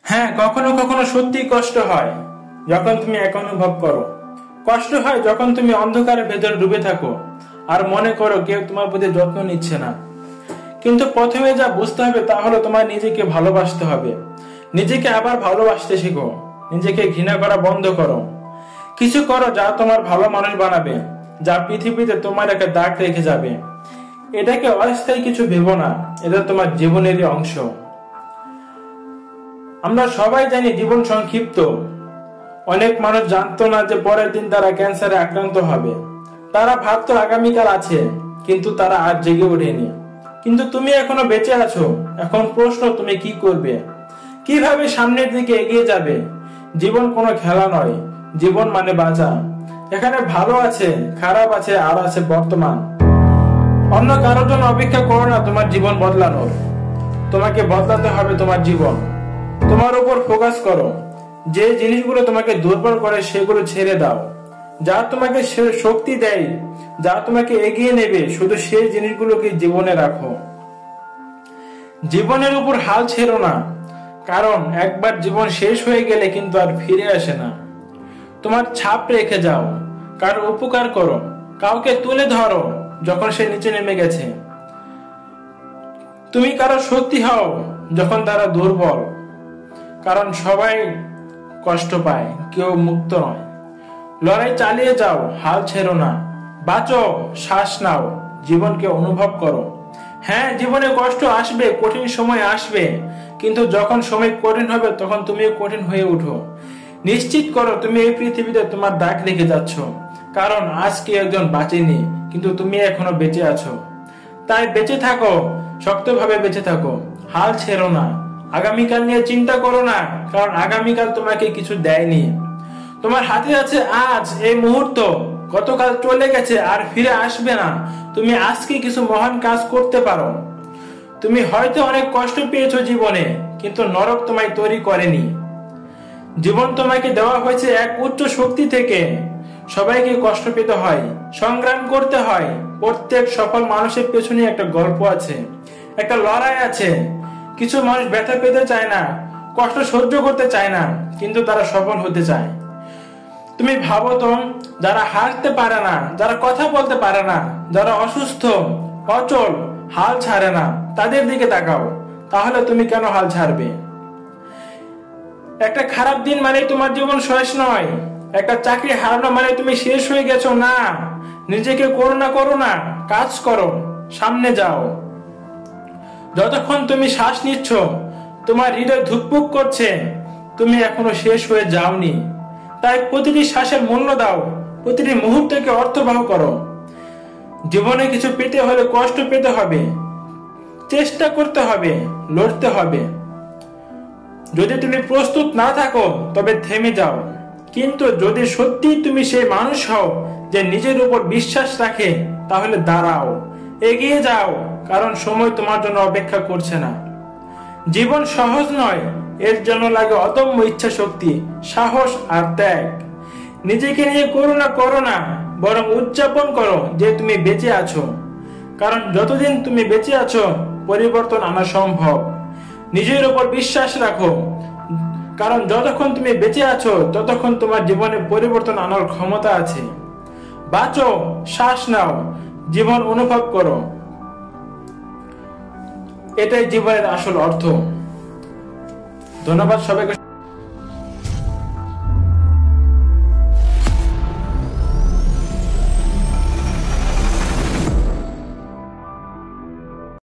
হ্যাঁ, কখনো কখনো সত্যি কষ্ট হয় যখন তুমি একা অনুভব করো। কষ্ট হয় যখন তুমি অন্ধকারের ভেতরে ডুবে থাকো আর মনে করো কেউ তোমার প্রতি যত্ন নিচ্ছে না। কিন্তু প্রথমে যা বুঝতে হবে তা হলো তোমার নিজেকে ভালোবাসতে হবে। নিজেকে আবার ভালোবাসতে শেখো। নিজেকে ঘৃণা করা বন্ধ করো। কিছু করো যা তোমার ভালো মানুষ বানাবে, যা পৃথিবীতে তোমার একটা দাগ রেখে যাবে। এটাকে অস্থায়ী কিছু ভেবো না, এটা তোমার জীবনেরই অংশ। আমরা সবাই জানি জীবন সংক্ষিপ্ত। অনেক মানুষ জানতো না যে পরের দিন তারা ক্যান্সারে আক্রান্ত হবে। তারা ভাবতো আগামীকাল আছে, কিন্তু তারা আজ জেগে ওঠেনি। কিন্তু তুমি এখনো বেঁচে আছো। এখন প্রশ্ন, তুমি কি করবে, কিভাবে সামনের দিকে এগিয়ে যাবে? জীবন কোনো খেলা নয়, জীবন মানে বাঁচা। এখানে ভালো আছে, খারাপ আছে, আর আছে বর্তমান। অন্য কারোর জন্য অপেক্ষা করো না তোমার জীবন বদলানোর। তোমাকে বদলাতে হবে তোমার জীবন। তোমার উপর ফোকাস করো। যে জিনিসগুলো তোমাকে দুর্বল করে সেগুলো ছেড়ে দাও। যা তোমাকে শক্তি দেয়, যা তোমাকে এগিয়ে নেবে, শুধু সেই জিনিসগুলোকে জীবনে রাখো। জীবনের উপর হাল ছেড়ো না, কারণ একবার জীবন শেষ হয়ে গেলে কিন্তু আর ফিরে আসে না। তোমার ছাপ রেখে যাও, কারো উপকার করো, কাউকে তুলে ধরো যখন সে নিচে নেমে গেছে। তুমি কারো শক্তি হও যখন তারা দুর্বল, কারণ সবাই কষ্ট পায়, কেউ মুক্ত নয়। লড়াই চালিয়ে যাও, হাল ছেড়ো না। বাঁচো, শ্বাস নাও, জীবনকে অনুভব করো। হ্যাঁ, জীবনে কষ্ট আসবে, কঠিন সময় আসবে, কিন্তু যখন সময় কঠিন হবে তখন তুমিও কঠিন হয়ে উঠো। নিশ্চিত করো তুমি এই পৃথিবীতে তোমার দাগ রেখে যাচ্ছ, কারণ আজকে একজন বাঁচেনি, কিন্তু তুমি এখনো বেঁচে আছো। তাই বেঁচে থাকো, শক্তভাবে বেঁচে থাকো, হাল ছেড়ো না। আগামীকাল নিয়ে চিন্তা করো না, কারণ আগামীকাল তোমাকে কিছু দেয়নি। তোমার হাতে আছে আজ, এই মুহূর্ত। গতকাল চলে গেছে আর ফিরে আসবে না। তুমি আজকে কিছু মহান কাজ করতে পারো। তুমি হয়তো অনেক কষ্ট পেয়েছো জীবনে, কিন্তু নরক তোমায় তৈরি করেনি। জীবন তোমাকে দেওয়া হয়েছে এক উচ্চ শক্তি থেকে। সবাইকে কষ্ট পেতে হয়, সংগ্রাম করতে হয়। প্রত্যেক সফল মানুষের পেছনে একটা গল্প আছে, একটা লড়াই আছে। কিছু মানুষ ব্যথা পেতে চায় না, কষ্ট সহ্য করতে চায় না, কিন্তু তারা সফল হতে চায়। তুমি ভাবো তো, যারা হাঁটতে পারে না, যারা কথা বলতে পারে না, যারা অসুস্থ, অচল, হাল ছাড়ে না, তাদের দিকে তাকাও। তাহলে তুমি কেন হাল ছাড়বে? একটা খারাপ দিন মানে তোমার জীবন শেষ নয়। একটা চাকরি হারানো মানে তুমি শেষ হয়ে গেছো না। নিজেকে করুণা করো না, কাজ করো, সামনে যাও। যতক্ষণ তুমি শ্বাস নিচ্ছ, তোমার হৃদয় ধুকপুক করছে, তুমি এখনো শেষ হয়ে যাওনি। তাই প্রতিটি শ্বাসের মূল্য দাও, প্রতিটি মুহূর্তকে অর্থবহ করো। জীবনে কিছু পেতে হলে কষ্ট পেতে হবে, চেষ্টা করতে হবে, লড়তে হবে। যদি তুমি প্রস্তুত না থাকো তবে থেমে যাও। কিন্তু যদি সত্যি তুমি সেই মানুষ হও যে নিজের উপর বিশ্বাস রাখে, তাহলে দাঁড়াও, এগিয়ে যাও, কারণ সময় তোমার জন্য অপেক্ষা করছে না। জীবন সহজ নয়, এর জন্য লাগে অদম্য ইচ্ছা শক্তি, সাহস আর ত্যাগ। নিজেকে নিয়ে করুণা করো না, বরং উদযাপন করো যে তুমি বেঁচে আছো। কারণ যতদিন তুমি বেঁচে আছো, পরিবর্তন আনা সম্ভব। নিজের উপর বিশ্বাস রাখো, কারণ যতক্ষণ তুমি বেঁচে আছো ততক্ষণ তোমার জীবনে পরিবর্তন আনার ক্ষমতা আছে। বাঁচো, শ্বাস নাও, জীবন অনুভব করো। এটাই জীবনের আসল অর্থ। ধন্যবাদ সবাইকে।